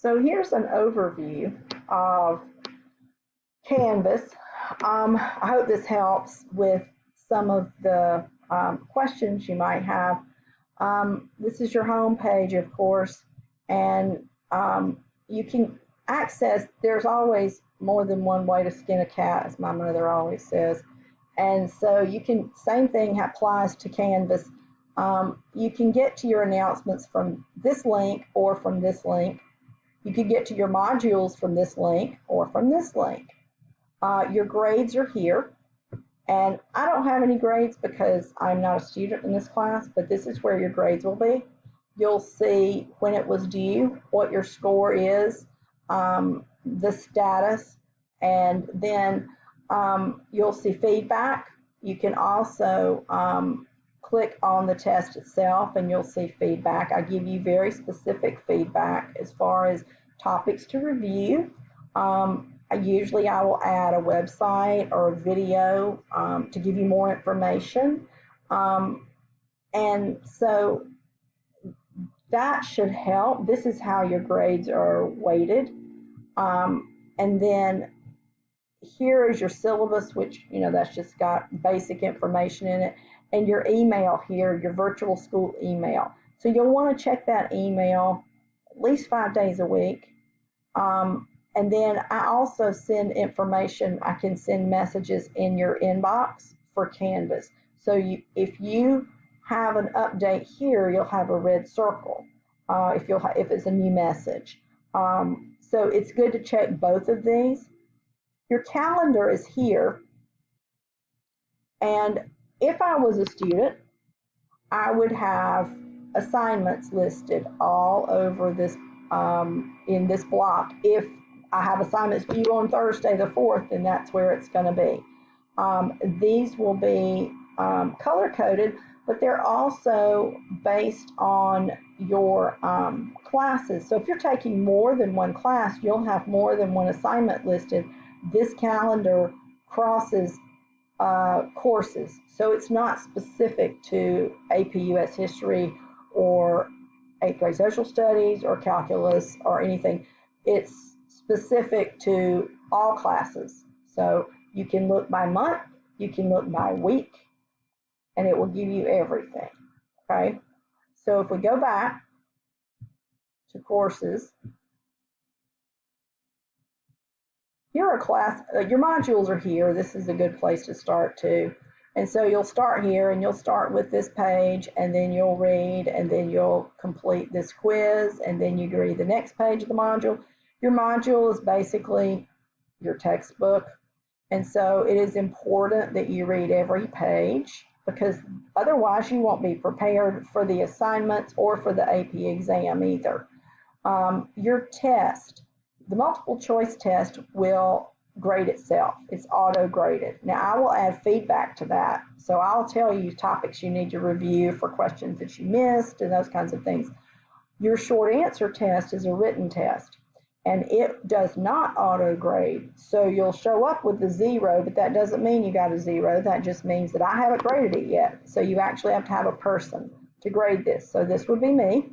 So here's an overview of Canvas. I hope this helps with some of the questions you might have. This is your home page, of course, and you can access, there's always more than one way to skin a cat, as my mother always says. And so you can, same thing applies to Canvas. You can get to your announcements from this link or from this link. You can get to your modules from this link or from this link. Your grades are here. And I don't have any grades because I'm not a student in this class, but this is where your grades will be. You'll see when it was due, what your score is, the status, and then you'll see feedback. You can also click on the test itself and you'll see feedback. I give you very specific feedback as far as topics to review. Usually I will add a website or a video to give you more information. And so that should help. This is how your grades are weighted. And then here is your syllabus, which, that's just got basic information in it. And your email here, your virtual school email. So you'll want to check that email at least 5 days a week. And then I also send information. I can send messages in your inbox for Canvas. So if you have an update here, you'll have a red circle if it's a new message. So it's good to check both of these. Your calendar is here. And if I was a student, I would have assignments listed all over this in this block. If I have assignments due on Thursday the 4th, then that's where it's going to be. These will be color-coded, but they're also based on your classes. So if you're taking more than one class, you'll have more than one assignment listed. This calendar crosses courses, so it's not specific to AP US History or 8th grade Social Studies or Calculus or anything. It's specific to all classes. So you can look by month, you can look by week, and it will give you everything. Okay, so if we go back to courses, here are your modules are here. This is a good place to start too. And so you'll start here and you'll start with this page and then you'll read and then you'll complete this quiz and then you read the next page of the module. Your module is basically your textbook. And so it is important that you read every page because otherwise you won't be prepared for the assignments or for the AP exam either. Your test, the multiple choice test will grade itself. It's auto-graded. Now I will add feedback to that. So I'll tell you topics you need to review for questions that you missed and those kinds of things. Your short answer test is a written test and it does not auto-grade. So you'll show up with the 0, but that doesn't mean you got a 0. That just means that I haven't graded it yet. So you actually have to have a person to grade this. So this would be me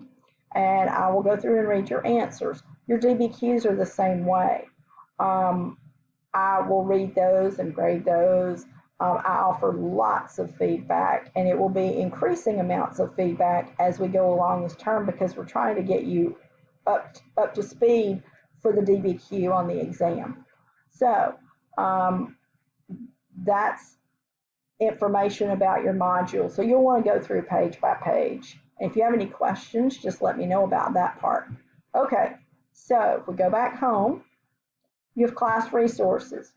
and I will go through and read your answers. Your DBQs are the same way. I will read those and grade those. I offer lots of feedback, and it will be increasing amounts of feedback as we go along this term because we're trying to get you up to speed for the DBQ on the exam. So that's information about your module. So you'll want to go through page by page. If you have any questions, just let me know about that part. Okay. So if we go back home, you have class resources.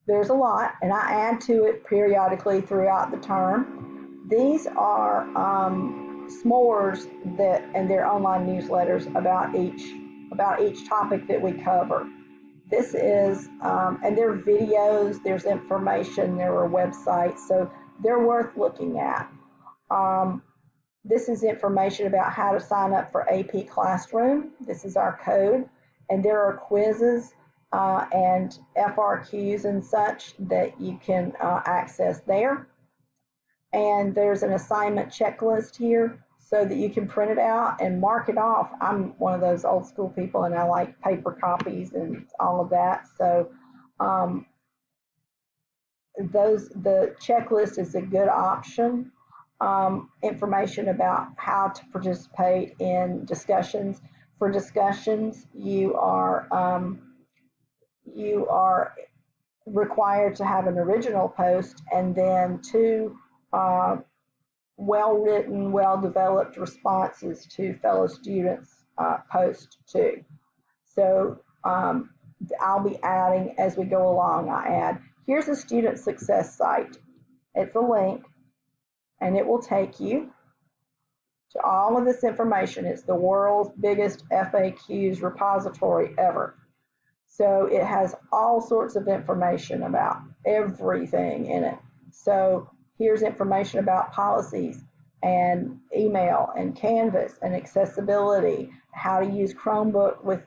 There's a lot, and I add to it periodically throughout the term. These are s'mores and they're online newsletters about each topic that we cover. This is, and there are videos, there's information, there are websites, so they're worth looking at. This is information about how to sign up for AP Classroom. This is our code, and there are quizzes and FRQs and such that you can access there. And there's an assignment checklist here. so that you can print it out and mark it off. I'm one of those old school people, and I like paper copies and all of that. So the checklist is a good option. Information about how to participate in discussions. For discussions, you are required to have an original post and then 2 well-written, well-developed responses to fellow students' post too. So I'll be adding as we go along. I add, here's a student success site. It's a link, and it will take you to all of this information. It's the world's biggest FAQs repository ever. So it has all sorts of information about everything in it. So here's information about policies and email and Canvas and accessibility, how to use Chromebook with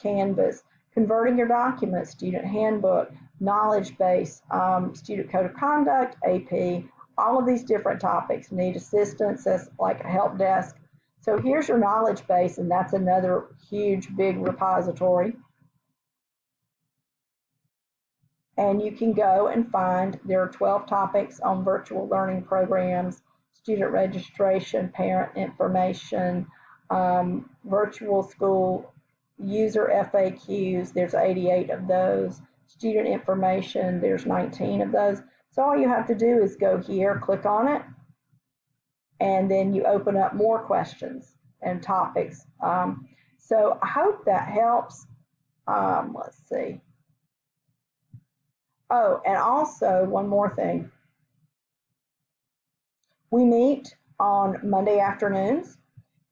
Canvas, converting your documents, student handbook, knowledge base, student code of conduct, AP, all of these different topics. Need assistance, that's like a help desk. So here's your knowledge base, and that's another huge, big repository. And you can go and find, there are 12 topics on virtual learning programs, student registration, parent information, virtual school, user FAQs, there's 88 of those, student information, there's 19 of those. So all you have to do is go here, click on it, and then you open up more questions and topics. So I hope that helps. Let's see. Oh, and also one more thing. We meet on Monday afternoons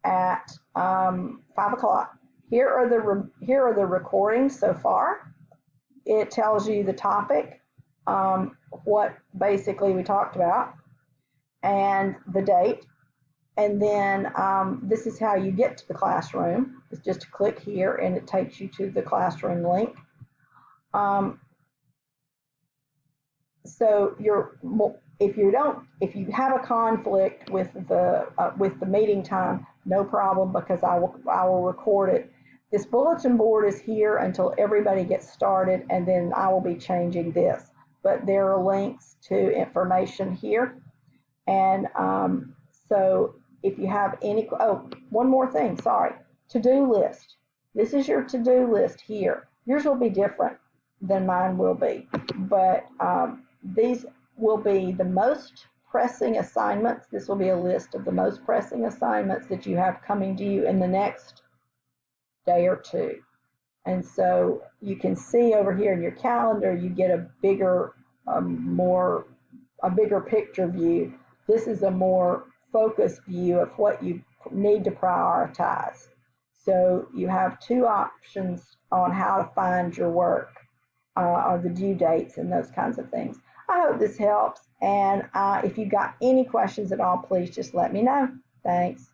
at 5 o'clock. Here are the recordings so far. It tells you the topic, what basically we talked about, and the date. And then this is how you get to the classroom. It's just to click here, and it takes you to the classroom link. So if you have a conflict with the meeting time, no problem, because I will record it. This bulletin board is here until everybody gets started, and then I will be changing this. But there are links to information here. And so if you have any, oh, one more thing, sorry. To-do list. This is your to-do list here. Yours will be different than mine will be. But these will be the most pressing assignments. This will be a list of the most pressing assignments that you have coming to you in the next day or two. And so you can see over here in your calendar, you get a bigger picture view. This is a more focused view of what you need to prioritize. So you have 2 options on how to find your work, or the due dates and those kinds of things. I hope this helps. And if you've got any questions at all, please just let me know. Thanks.